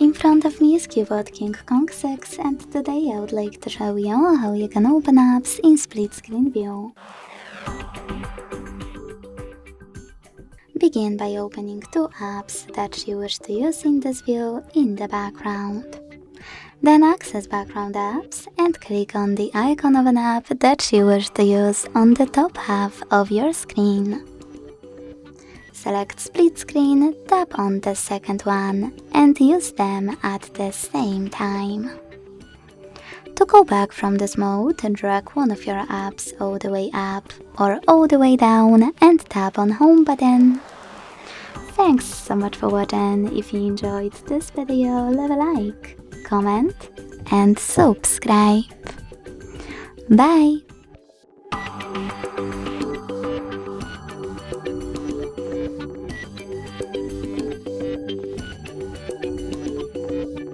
In front of me is CUBOT King Kong 6, and today I would like to show you how you can open apps in split screen view. Begin by opening two apps that you wish to use in this view in the background. Then access background apps and click on the icon of an app that you wish to use on the top half of your screen. Select split screen, tap on the second one and use them at the same time. To go back from this mode, drag one of your apps all the way up or all the way down and tap on home button. Thanks so much for watching. If you enjoyed this video, leave a like, comment and subscribe. Bye!